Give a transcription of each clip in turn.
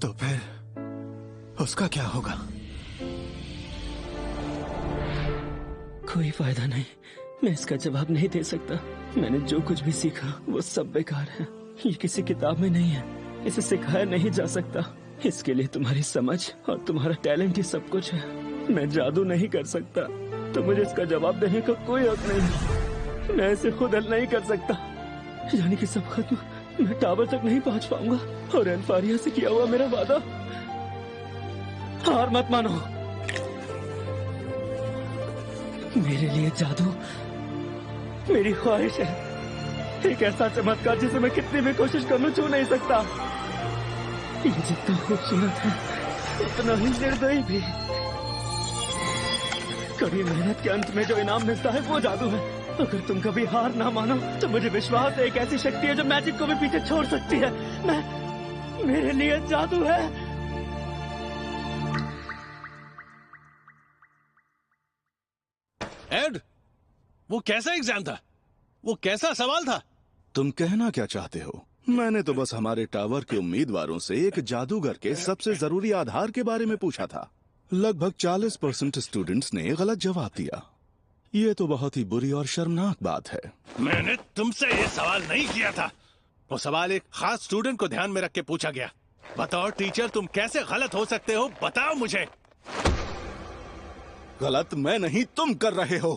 तो फिर उसका क्या होगा? कोई फायदा नहीं, मैं इसका जवाब नहीं दे सकता। मैंने जो कुछ भी सीखा वो सब बेकार है। ये किसी किताब में नहीं है, इसे सिखाया नहीं जा सकता। इसके लिए तुम्हारी समझ और तुम्हारा टैलेंट ही सब कुछ है। मैं जादू नहीं कर सकता, तो मुझे इसका जवाब देने का कोई हक नहीं। मैं इसे खुद हल नहीं कर सकता, यानी कि सब खत्म। मैं टावर तक नहीं पहुंच पाऊंगा और एल्फारिया से किया हुआ मेरा वादा हार मत मानो। मेरे लिए जादू मेरी ख्वाहिश है, एक ऐसा चमत्कार जिसे मैं कितनी भी कोशिश कर लूं छू नहीं सकता। ये जितना खूबसूरत है उतना ही निर्दयी भी। कड़ी मेहनत के अंत में जो इनाम मिलता है वो जादू है। अगर तुम कभी हार ना मानो तो मुझे विश्वास है एक ऐसी शक्ति है जो मैजिक को भी पीछे छोड़ सकती है। मेरे लिए जादू है। एड, वो कैसा एग्जाम था? वो कैसा सवाल था? तुम कहना क्या चाहते हो? मैंने तो बस हमारे टावर के उम्मीदवारों से एक जादूगर के सबसे जरूरी आधार के बारे में पूछा था। लगभग 40% स्टूडेंट्स ने गलत जवाब दिया। ये तो बहुत ही बुरी और शर्मनाक बात है। मैंने तुमसे ये सवाल नहीं किया था। वो सवाल एक खास स्टूडेंट को ध्यान में रख के पूछा गया। बताओ टीचर, तुम कैसे गलत हो सकते हो? बताओ मुझे। गलत मैं नहीं, तुम कर रहे हो।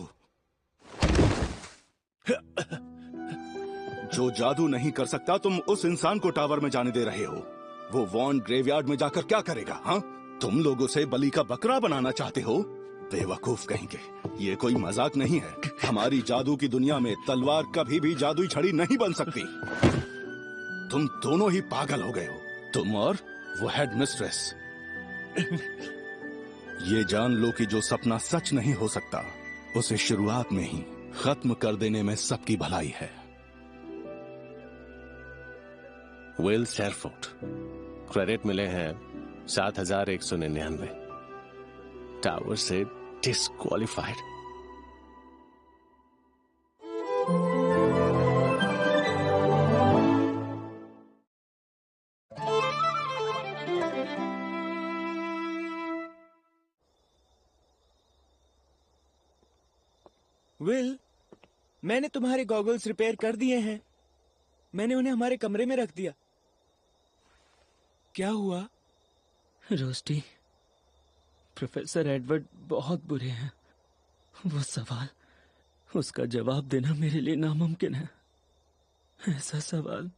जो जादू नहीं कर सकता, तुम उस इंसान को टावर में जाने दे रहे हो। वो वॉन ग्रेवयार्ड में जाकर क्या करेगा? हाँ, तुम लोगों से बलि का बकरा बनाना चाहते हो? बेवकूफ कहेंगे। ये कोई मजाक नहीं है। हमारी जादू की दुनिया में तलवार कभी भी जादुई छड़ी नहीं बन सकती। तुम दोनों ही पागल हो गए हो, तुम और वो हेड मिस्ट्रेस। ये जान लो कि जो सपना सच नहीं हो सकता, उसे शुरुआत में ही खत्म कर देने में सबकी भलाई है। विल शेरफुट, क्रेडिट मिले हैं 7199। टावर से डिस्क्वालिफाइड। विल, मैंने तुम्हारे गॉगल्स रिपेयर कर दिए हैं। मैंने उन्हें हमारे कमरे में रख दिया। क्या हुआ? रोस्टी, प्रोफेसर एडवर्ड बहुत बुरे हैं। वो सवाल, उसका जवाब देना मेरे लिए नामुमकिन है। ऐसा सवाल